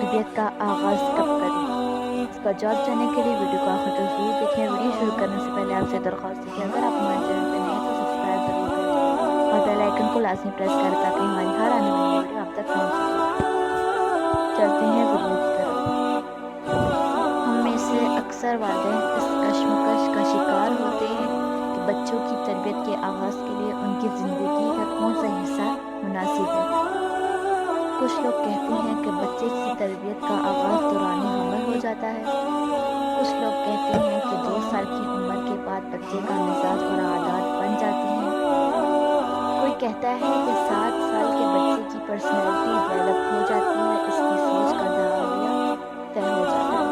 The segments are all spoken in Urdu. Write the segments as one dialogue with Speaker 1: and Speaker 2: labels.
Speaker 1: تربیت کا آغاز کب کریں؟ اس کا جواب جاننے کے لیے ویڈیو کو آخر تک ضرور دیکھیں۔ ویڈیو شروع کرنے سے پہلے آپ سے درخواست ہے کہ اگر آپ ہمارے چینل پہ نئے ہیں تو سبسکرائب ضرور کریں اور بیل آئیکن کو لازمی پریس کریں تاکہ ہماری ہر آنے والی ویڈیو آپ تک پہنچ سکے۔ چلتے ہیں ویڈیو کی طرف۔ ہم میں سے اکثر والدین اس کشمکش کا شکار ہوتے ہیں کہ بچوں کی تربیت کے آغاز کے لیے ان کی زندگی کا کون سا حصہ مناسب ہے۔ کچھ لوگ کہتے ہیں کہ بچے کی تربیت کا آغاز دوران حمل ہو جاتا ہے۔ کچھ لوگ کہتے ہیں کہ 2 سال کی عمر کے بعد بچے کا مزاج اور عادات بن جاتی ہیں۔ کوئی کہتا ہے کہ 7 سال کے بچے کی پرسنالٹی ڈیولپ ہو جاتی ہے، اس کی سوچ کا زاویہ طے ہو جاتا ہے۔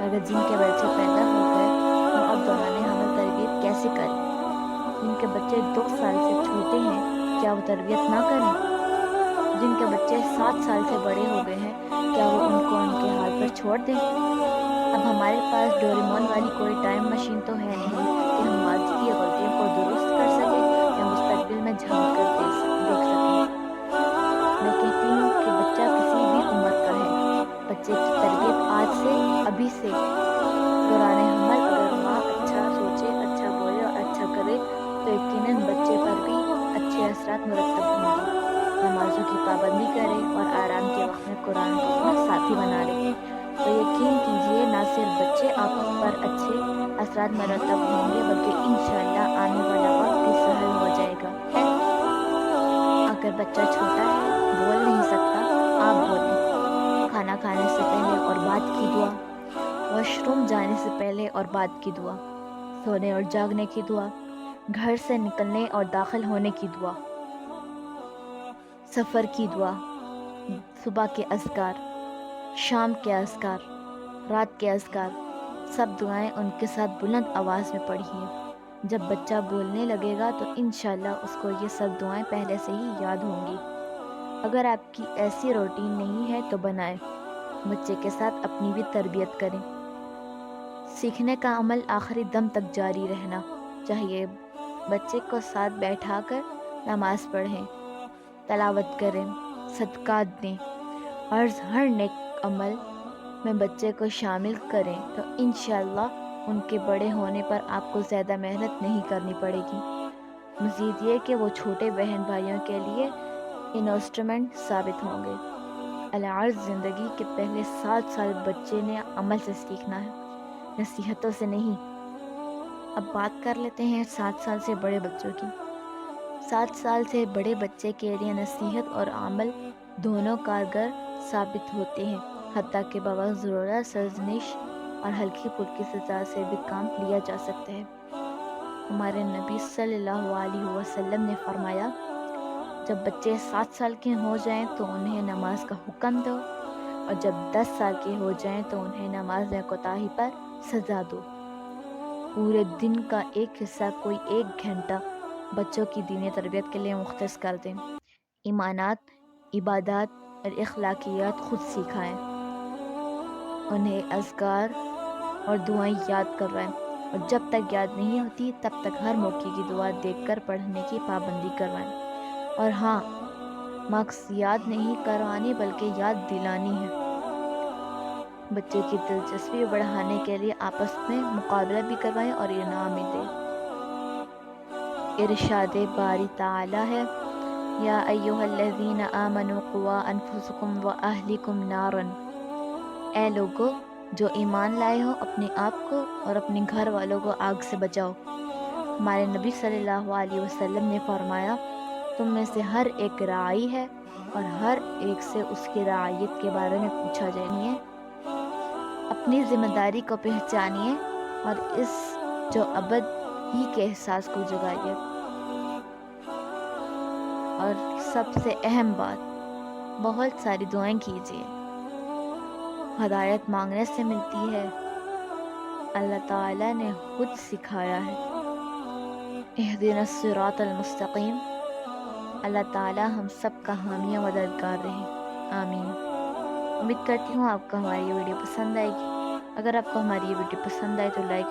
Speaker 1: مگر جن کے بچے پیدا ہو گئے ہوں اب دوران حمل تربیت کیسے کریں؟ جن کے بچے 2 سال سے چھوٹے ہیں کیا وہ تربیت نہ کریں؟ جن کے بچے 7 سال سے بڑے ہو گئے ہیں کیا وہ ان کو ان کے حال پر چھوڑ دیں؟ اب ہمارے پاس ڈوریمون والی کوئی ٹائم مشین تو ہے نہیں کہ ہم ماضی کی غلطیوں کو درست کر سکیں یا مستقبل میں جھانک کر دیکھ سکیں۔ میں کہتی ہوں کہ بچہ کسی بھی عمر کا ہے، بچے کی تربیت آج سے، ابھی سے۔ دوران حمل اگر ماں اچھا سوچے، اچھا بولے اور اچھا کرے تو یقیناً بچے پر بھی اچھے اثرات مرتب ہوں گے۔ نمازوں کی پابندی کرے اور آرام کے وقت میں قرآن کو اپنا ساتھی بنا لے تو یقین کیجیے نہ صرف بچے آپ پر اچھے اثرات مرتب ہوں گے بلکہ انشاءاللہ آنے والا وقت بھی سہل ہو جائے گا۔ اگر بچہ چھوٹا ہے، بول نہیں سکتا، آپ بولیں۔ کھانا کھانے سے پہلے اور بعد کی دعا، واش روم جانے سے پہلے اور بعد کی دعا، سونے اور جاگنے کی دعا، گھر سے نکلنے اور داخل ہونے کی دعا، سفر کی دعا، صبح کے اذکار، شام کے اذکار، رات کے اذکار، سب دعائیں ان کے ساتھ بلند آواز میں پڑھیے۔ جب بچہ بولنے لگے گا تو انشاءاللہ اس کو یہ سب دعائیں پہلے سے ہی یاد ہوں گی۔ اگر آپ کی ایسی روٹین نہیں ہے تو بنائیں، بچے کے ساتھ اپنی بھی تربیت کریں۔ سیکھنے کا عمل آخری دم تک جاری رہنا چاہیے۔ بچے کو ساتھ بیٹھا کر نماز پڑھیں، تلاوت کریں، صدقات دیں، ہر نیک عمل میں بچے کو شامل کریں تو انشاءاللہ ان کے بڑے ہونے پر آپ کو زیادہ محنت نہیں کرنی پڑے گی۔ مزید یہ کہ وہ چھوٹے بہن بھائیوں کے لیے انسٹرومنٹ ثابت ہوں گے۔ العرض زندگی کے پہلے 7 سال بچے نے عمل سے سیکھنا ہے، نصیحتوں سے نہیں۔ اب بات کر لیتے ہیں 7 سال سے بڑے بچوں کی۔ 7 سال سے بڑے بچے کے لیے نصیحت اور عمل دونوں کارگر ثابت ہوتے ہیں، حتیٰ کہ بوقت ضرورت سرزنش اور ہلکی پھلکی سزا سے بھی کام لیا جا سکتا ہے۔ ہمارے نبی صلی اللہ علیہ وسلم نے فرمایا، جب بچے 7 سال کے ہو جائیں تو انہیں نماز کا حکم دو اور جب 10 سال کے ہو جائیں تو انہیں نماز میں کوتاہی پر سزا دو۔ پورے دن کا ایک حصہ، کوئی 1 گھنٹہ بچوں کی دینی تربیت کے لیے مختص کر دیں۔ ایمانات، عبادات اور اخلاقیات خود سکھائیں، انہیں اذکار اور دعائیں یاد کروائیں اور جب تک یاد نہیں ہوتی تب تک ہر موقع کی دعا دیکھ کر پڑھنے کی پابندی کروائیں۔ اور ہاں، مقصد یاد نہیں کروانی بلکہ یاد دلانی ہے۔ بچوں کی دلچسپی بڑھانے کے لیے آپس میں مقابلہ بھی کروائیں اور انعام بھی دیں۔ ارشاد باری تعالی ہے، یا ایھا الذین آمنوا قوا انفسکم واہلکم نارا، اے لوگو جو ایمان لائے ہو اپنے آپ کو اور اپنے گھر والوں کو آگ سے بچاؤ۔ ہمارے نبی صلی اللہ علیہ وسلم نے فرمایا، تم میں سے ہر ایک راعی ہے اور ہر ایک سے اس کی رعیت کے بارے میں پوچھا جائے۔ اپنی ذمہ داری کو پہچانیے اور اس جو ابد ہی کے احساس کو جگائیے۔ اور سب سے اہم بات، بہت ساری دعائیں کیجیے۔ ہدایت مانگنے سے ملتی ہے، اللہ تعالیٰ نے خود سکھایا ہے۔ اہدنا الصراط المستقیم۔ اللہ تعالیٰ ہم سب کا حامی و مددگار رہے، آمین۔ امید کرتی ہوں آپ کو ہماری یہ ویڈیو پسند آئے گی۔ اگر آپ کو ہماری یہ ویڈیو پسند آئے تو لائک